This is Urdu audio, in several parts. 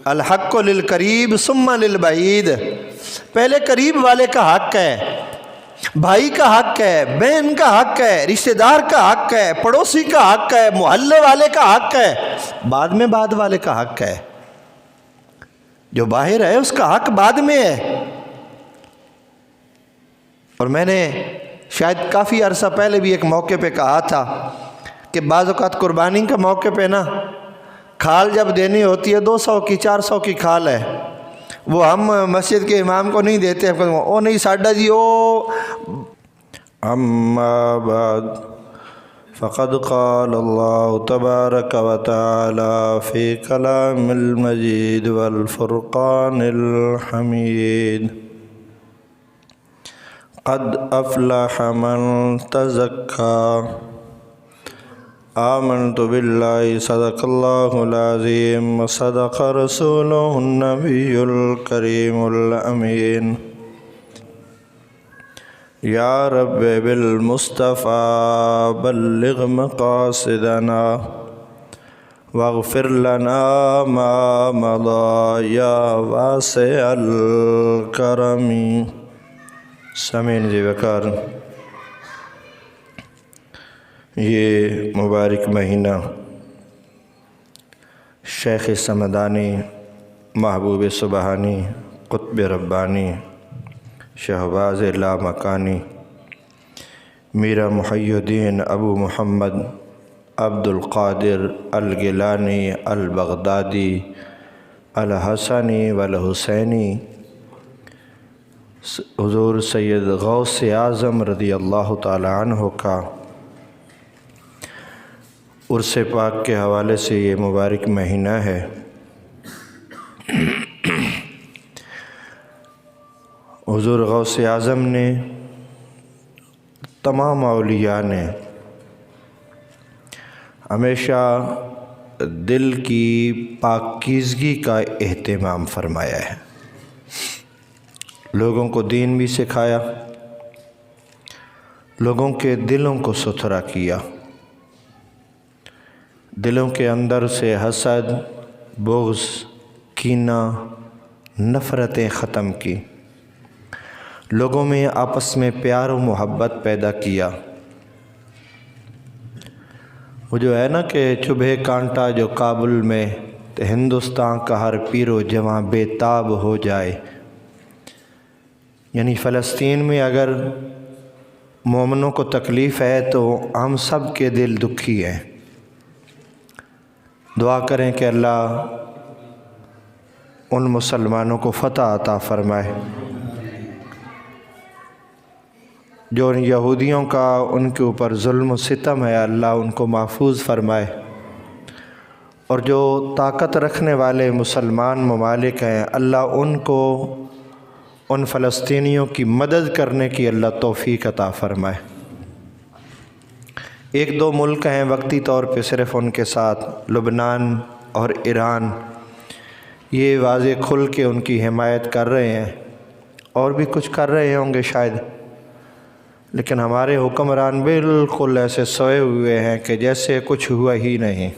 الحق للقریب ثم للبعید، پہلے قریب والے کا حق ہے، بھائی کا حق ہے، بہن کا حق ہے، رشتہ دار کا حق ہے، پڑوسی کا حق ہے، محلے والے کا حق ہے، بعد میں بعد والے کا حق ہے، جو باہر ہے اس کا حق بعد میں ہے۔ اور میں نے شاید کافی عرصہ پہلے بھی ایک موقع پہ کہا تھا کہ بعض اوقات قربانی کا موقع پہ نا کھال جب دینی ہوتی ہے 200 کی 400 کی کھال ہے، وہ ہم مسجد کے امام کو نہیں دیتے، او نہیں ساڈا جی او۔ اما بعد فقد قال اللہ تبارک و تعالی فی کلام المجید والفرقان الحمید، قد افلح من تزکا، آمنت باللہ صدق اللہ العظیم وصدق رسولہ النبی الکریم الامین، یا رب بالمصطفیٰ بلغ مقاصدنا واغفر لنا ما مضى یا واسع الکرم۔ سامعین جی وقار، یہ مبارک مہینہ شیخ سمدانی، محبوب سبحانی، قطب ربانی، شہباز لامکانی، میرا محی الدین ابو محمد عبد القادر الگیلانی البغدادی الحسنی والحسینی حضور سید غوث اعظم رضی اللہ تعالی عنہ کا عرس پاک کے حوالے سے یہ مبارک مہینہ ہے۔ حضور غوث اعظم نے، تمام اولیاء نے ہمیشہ دل کی پاکیزگی کا اہتمام فرمایا ہے، لوگوں کو دین بھی سکھایا، لوگوں کے دلوں کو ستھرا کیا، دلوں کے اندر سے حسد، بغض، کینہ، نفرتیں ختم کی، لوگوں میں آپس میں پیار و محبت پیدا کیا۔ وہ جو ہے نا کہ چبھے کانٹا جو کابل میں تو ہندوستان کا ہر پیر و جواں بے تاب ہو جائے، یعنی فلسطین میں اگر مومنوں کو تکلیف ہے تو ہم سب کے دل دکھی ہیں۔ دعا کریں کہ اللہ ان مسلمانوں کو فتح عطا فرمائے، جو ان یہودیوں کا ان کے اوپر ظلم و ستم ہے، اللہ ان کو محفوظ فرمائے، اور جو طاقت رکھنے والے مسلمان ممالک ہیں اللہ ان کو ان فلسطینیوں کی مدد کرنے کی اللہ توفیق عطا فرمائے۔ ایک دو ملک ہیں وقتی طور پہ صرف ان کے ساتھ، لبنان اور ایران، یہ واضح کھل کے ان کی حمایت کر رہے ہیں، اور بھی کچھ کر رہے ہوں گے شاید، لیکن ہمارے حکمران بالکل ایسے سوئے ہوئے ہیں کہ جیسے کچھ ہوا ہی نہیں۔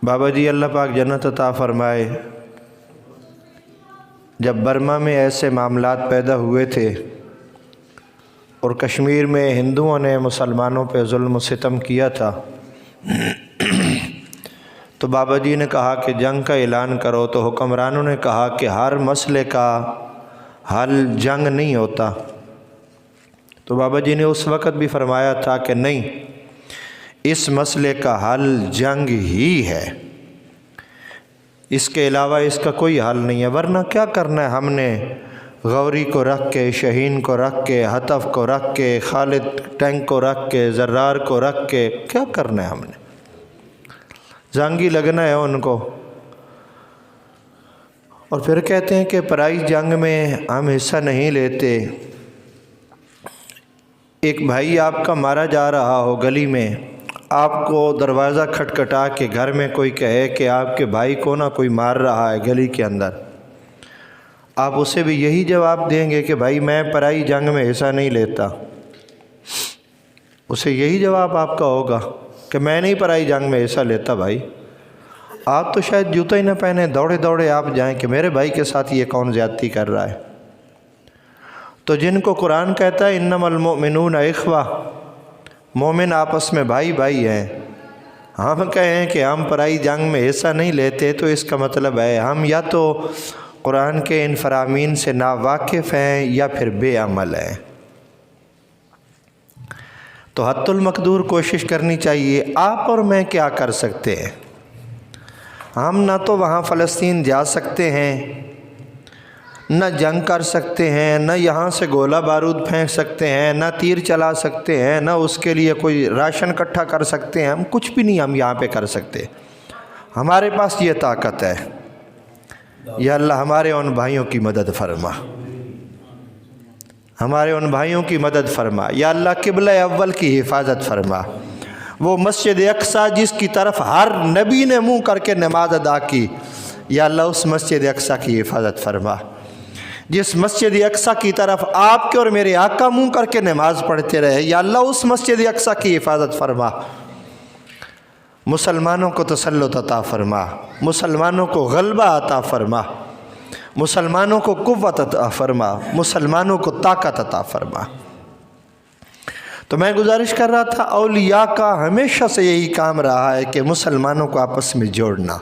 بابا جی اللہ پاک جنت عطا فرمائے، جب برما میں ایسے معاملات پیدا ہوئے تھے اور کشمیر میں ہندوؤں نے مسلمانوں پہ ظلم و ستم کیا تھا، تو بابا جی نے کہا کہ جنگ کا اعلان کرو، تو حکمرانوں نے کہا کہ ہر مسئلے کا حل جنگ نہیں ہوتا۔ تو بابا جی نے اس وقت بھی فرمایا تھا کہ نہیں، اس مسئلے کا حل جنگ ہی ہے، اس کے علاوہ اس کا کوئی حل نہیں ہے، ورنہ کیا کرنا ہے ہم نے غوری کو رکھ کے، شہین کو رکھ کے، حطف کو رکھ کے، خالد ٹینک کو رکھ کے، زرار کو رکھ کے، کیا کرنا ہے ہم نے؟ زنگی لگنا ہے ان کو۔ اور پھر کہتے ہیں کہ پرائی جنگ میں ہم حصہ نہیں لیتے۔ ایک بھائی آپ کا مارا جا رہا ہو گلی میں، آپ کو دروازہ کھٹکھٹا کے گھر میں کوئی کہے کہ آپ کے بھائی کو نہ کوئی مار رہا ہے گلی کے اندر، آپ اسے بھی یہی جواب دیں گے کہ بھائی میں پرائی جنگ میں حصہ نہیں لیتا؟ اسے یہی جواب آپ کا ہوگا کہ میں نہیں پرائی جنگ میں حصہ لیتا بھائی۔ آپ تو شاید جوتا ہی نہ پہنے، دوڑے دوڑے آپ جائیں کہ میرے بھائی کے ساتھ یہ کون زیادتی کر رہا ہے۔ تو جن کو قرآن کہتا ہے انما المؤمنون اخوہ، مومن آپس میں بھائی بھائی ہیں، ہم کہیں کہ ہم پرائی جنگ میں حصہ نہیں لیتے تو اس کا مطلب ہے ہم یا تو قرآن کے ان فرامین سے ناواقف ہیں یا پھر بے عمل ہیں۔ تو حد المقدور کوشش کرنی چاہیے۔ آپ اور میں کیا کر سکتے ہیں؟ ہم نہ تو وہاں فلسطین جا سکتے ہیں، نہ جنگ کر سکتے ہیں، نہ یہاں سے گولہ بارود پھینک سکتے ہیں، نہ تیر چلا سکتے ہیں، نہ اس کے لیے کوئی راشن اکٹھا کر سکتے ہیں، ہم کچھ بھی نہیں ہم یہاں پہ کر سکتے۔ ہمارے پاس یہ طاقت ہے۔ یا اللہ ہمارے ان بھائیوں کی مدد فرما، ہمارے ان بھائیوں کی مدد فرما۔ یا اللہ قبلہ اول کی حفاظت فرما، وہ مسجد اقصیٰ جس کی طرف ہر نبی نے منہ کر کے نماز ادا کی، یا اللہ اس مسجد اقصیٰ کی حفاظت فرما۔ جس مسجد اقصیٰ کی طرف آپ کے اور میرے آقا منہ کر کے نماز پڑھتے رہے، یا اللہ اس مسجد اقصیٰ کی حفاظت فرما۔ مسلمانوں کو تسلط عطا فرما، مسلمانوں کو غلبہ عطا فرما، مسلمانوں کو قوت عطا فرما، مسلمانوں کو طاقت عطا فرما۔ تو میں گزارش کر رہا تھا، اولیاء کا ہمیشہ سے یہی کام رہا ہے کہ مسلمانوں کو آپس میں جوڑنا،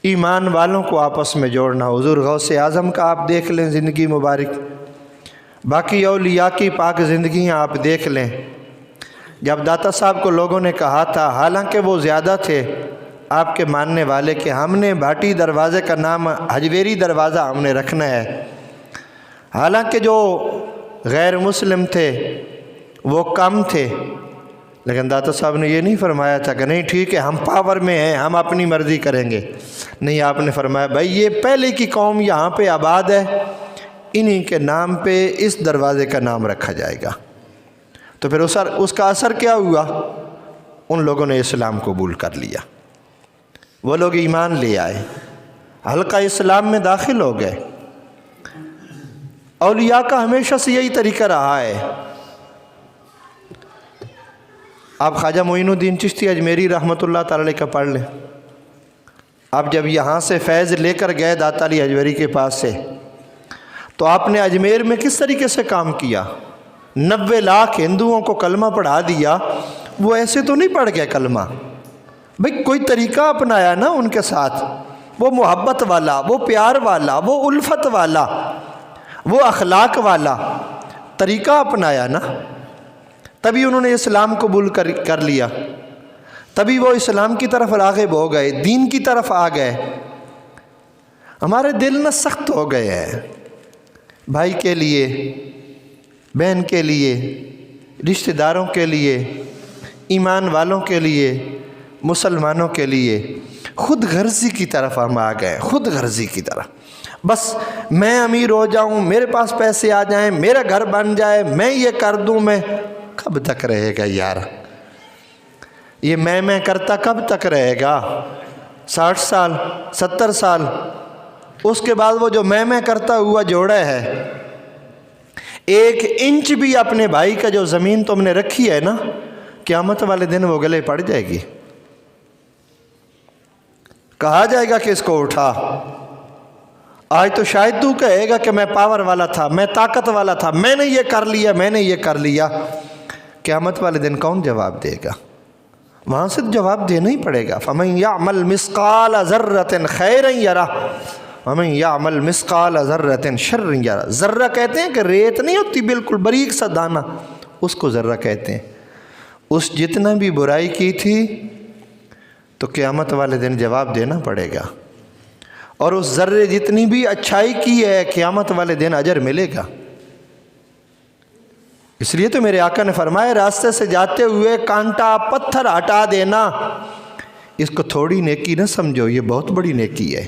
ایمان والوں کو آپس میں جوڑنا۔ حضور غوث اعظم کا آپ دیکھ لیں زندگی مبارک، باقی اولیاء کی پاک زندگیاں آپ دیکھ لیں۔ جب داتا صاحب کو لوگوں نے کہا تھا، حالانکہ وہ زیادہ تھے آپ کے ماننے والے، کہ ہم نے بھاٹی دروازے کا نام حجویری دروازہ ہم نے رکھنا ہے، حالانکہ جو غیر مسلم تھے وہ کم تھے، لیکن داتا صاحب نے یہ نہیں فرمایا تھا کہ نہیں ٹھیک ہے ہم پاور میں ہیں ہم اپنی مرضی کریں گے۔ نہیں، آپ نے فرمایا بھائی یہ پہلے کی قوم یہاں پہ آباد ہے، انہی کے نام پہ اس دروازے کا نام رکھا جائے گا۔ تو پھر اس کا اثر کیا ہوا؟ ان لوگوں نے اسلام قبول کر لیا، وہ لوگ ایمان لے آئے، حلقہ اسلام میں داخل ہو گئے۔ اولیاء کا ہمیشہ سے یہی طریقہ رہا ہے۔ آپ خواجہ معین الدین چشتی اجمیری رحمۃ اللہ تعالی علیہ کا پڑھ لیں۔ آپ جب یہاں سے فیض لے کر گئے داتا علی اجمیری کے پاس سے، تو آپ نے اجمیر میں کس طریقے سے کام کیا؟ 90 لاکھ ہندوؤں کو کلمہ پڑھا دیا۔ وہ ایسے تو نہیں پڑھ گئے کلمہ، بھئی کوئی طریقہ اپنایا نا ان کے ساتھ، وہ محبت والا، وہ پیار والا، وہ الفت والا، وہ اخلاق والا طریقہ اپنایا نا، تبھی انہوں نے اسلام قبول کر لیا، تبھی وہ اسلام کی طرف راغب ہو گئے، دین کی طرف آ گئے۔ ہمارے دل نہ سخت ہو گئے ہیں، بھائی کے لیے، بہن کے لیے، رشتہ داروں کے لیے، ایمان والوں کے لیے، مسلمانوں کے لیے خود غرضی کی طرف ہم آ گئے، خود غرضی کی طرف۔ بس میں امیر ہو جاؤں، میرے پاس پیسے آ جائیں، میرا گھر بن جائے، میں یہ کر دوں، میں کب تک رہے گا یار؟ یہ میں کرتا کب تک رہے گا؟ 60 سال 70 سال؟ اس کے بعد وہ جو میں کرتا ہوا جوڑا ہے، 1 انچ بھی اپنے بھائی کا جو زمین تم نے رکھی ہے نا، قیامت والے دن وہ گلے پڑ جائے گی۔ کہا جائے گا کہ اس کو اٹھا۔ آج تو شاید تو کہے گا کہ میں پاور والا تھا، میں طاقت والا تھا، میں نے یہ کر لیا، میں نے یہ کر لیا۔ قیامت والے دن کون جواب دے گا؟ وہاں سے جواب دینا ہی پڑے گا۔ فَمَن يَعْمَلْ مِثْقَالَ ذَرَّةٍ خَيْرًا يَرَهُ وَمَن يَعْمَلْ مِثْقَالَ ذَرَّةٍ شَرًّا يَرَهُ۔ ذرہ کہتے ہیں کہ ریت نہیں ہوتی بالکل باریک سا دانہ، اس کو ذرہ کہتے ہیں۔ اس جتنا بھی برائی کی تھی تو قیامت والے دن جواب دینا پڑے گا، اور اس ذرے جتنی بھی اچھائی کی ہے قیامت والے دن اجر ملے گا۔ اس لیے تو میرے آقا نے فرمایا راستے سے جاتے ہوئے کانٹا پتھر ہٹا دینا، اس کو تھوڑی نیکی نہ سمجھو، یہ بہت بڑی نیکی ہے۔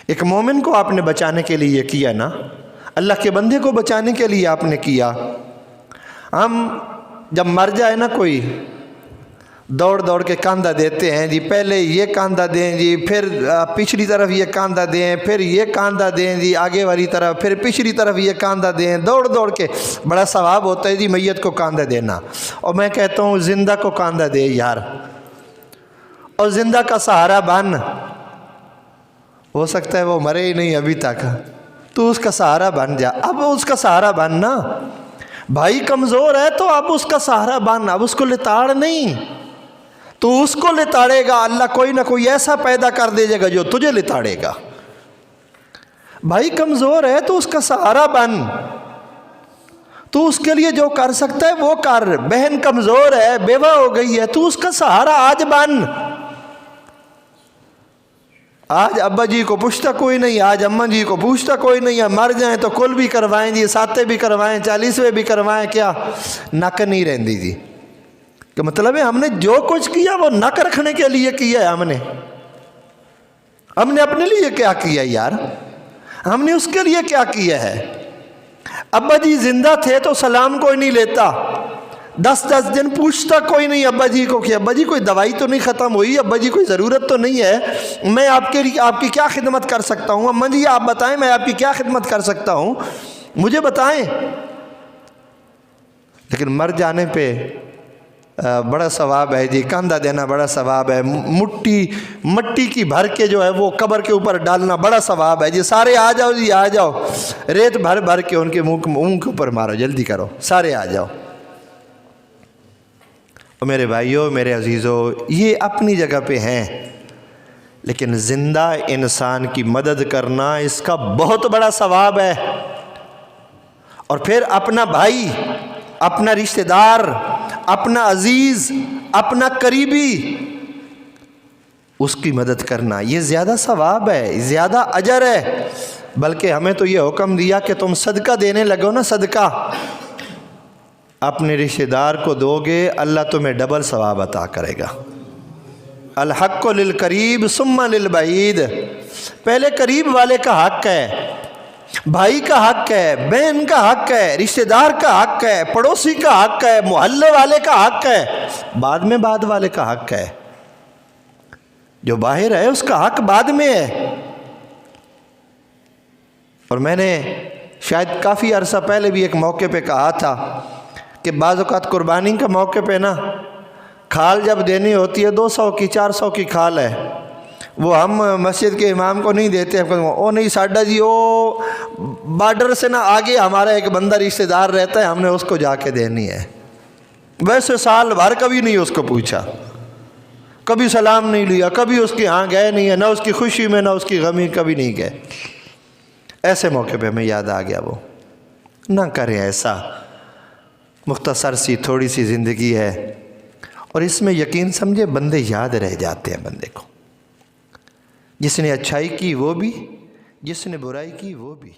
ایک مومن کو آپ نے بچانے کے لیے یہ کیا نا، اللہ کے بندے کو بچانے کے لیے آپ نے کیا۔ ہم جب مر جائے نا کوئی، دوڑ دوڑ کے کاندھا دیتے ہیں جی، پہلے یہ کاندھا دیں جی، پھر پچھلی طرف یہ کاندھا دیں، پھر یہ کاندھا دیں جی آگے والی طرف، پھر پچھلی طرف یہ کاندھا دیں، دوڑ دوڑ کے بڑا ثواب ہوتا ہے جی میت کو کاندھا دینا۔ اور میں کہتا ہوں زندہ کو کاندھا دے یار، اور زندہ کا سہارا بن. ہو سکتا ہے وہ مرے ہی نہیں ابھی تک, تو اس کا سہارا بن جا. اب اس کا سہارا بن نا. بھائی کمزور ہے تو اب اس کا سہارا بن, اب اس کو لتاڑ نہیں. تو اس کو لتاڑے گا, اللہ کوئی نہ کوئی ایسا پیدا کر دے گا جو تجھے لتاڑے گا. بھائی کمزور ہے تو اس کا سہارا بن, تو اس کے لیے جو کر سکتا ہے وہ کر. بہن کمزور ہے, بیوہ ہو گئی ہے, تو اس کا سہارا آج بن. آج ابا جی کو پوچھتا کوئی نہیں, آج اماں جی کو پوچھتا کوئی نہیں ہے. مر جائیں تو کل بھی کروائیں جی, ساتے بھی کروائیں, 40ویں بھی کروائیں, کیا نک نہیں رہندی جی. کہ مطلب ہے ہم نے جو کچھ کیا وہ نک رکھنے کے لیے کیا ہے. ہم نے اپنے لیے کیا کیا یار, ہم نے اس کے لیے کیا کیا ہے. ابا جی زندہ تھے تو سلام کوئی نہیں لیتا, 10 دن پوچھتا کوئی نہیں ابا جی کو کہ ابا جی کوئی دوائی تو نہیں ختم ہوئی, ابا جی کوئی ضرورت تو نہیں ہے, میں آپ کی کیا خدمت کر سکتا ہوں, اماں جی آپ بتائیں میں آپ کی کیا خدمت کر سکتا ہوں, مجھے بتائیں. لیکن مر جانے پہ بڑا ثواب ہے جی, کاندھا دینا بڑا ثواب ہے, مٹی کی بھر کے جو ہے وہ قبر کے اوپر ڈالنا بڑا ثواب ہے جی. سارے آ جاؤ جی, آ جاؤ, ریت بھر کے ان کے منہ کے اوپر مارو, جلدی کرو, سارے آ جاؤ. اور میرے بھائیوں, میرے عزیزوں, یہ اپنی جگہ پہ ہیں, لیکن زندہ انسان کی مدد کرنا اس کا بہت بڑا ثواب ہے. اور پھر اپنا بھائی, اپنا رشتہ دار, اپنا عزیز, اپنا قریبی, اس کی مدد کرنا یہ زیادہ ثواب ہے, زیادہ اجر ہے. بلکہ ہمیں تو یہ حکم دیا کہ تم صدقہ دینے لگو نا, صدقہ اپنے رشتہ دار کو دو گے اللہ تمہیں ڈبل ثواب عطا کرے گا. الحق للقریب ثم للبعید, پہلے قریب والے کا حق ہے, بھائی کا حق ہے, بہن کا حق ہے, رشتہ دار کا حق ہے, پڑوسی کا حق ہے, محلے والے کا حق ہے, بعد میں بعد والے کا حق ہے. جو باہر ہے اس کا حق بعد میں ہے. اور میں نے شاید کافی عرصہ پہلے بھی ایک موقع پہ کہا تھا کہ بعض اوقات قربانی کا موقع پہ نا کھال جب دینی ہوتی ہے 200 کی 400 کی کھال ہے, وہ ہم مسجد کے امام کو نہیں دیتے, او نہیں ساڈا جی او بارڈر سے نا آگے ہمارا ایک بندہ رشتہ دار رہتا ہے, ہم نے اس کو جا کے دینی ہے. ویسے سال بھر کبھی نہیں اس کو پوچھا, کبھی سلام نہیں لیا, کبھی اس کے ہاں گئے نہیں ہے, نہ اس کی خوشی میں نہ اس کی غمی, کبھی نہیں گئے. ایسے موقع پہ ہمیں یاد آ گیا وہ نہ کریں ایسا. مختصر سی تھوڑی سی زندگی ہے, اور اس میں یقین سمجھے بندے یاد رہ جاتے ہیں بندے کو. جس نے اچھائی کی وہ بھی, جس نے برائی کی وہ بھی.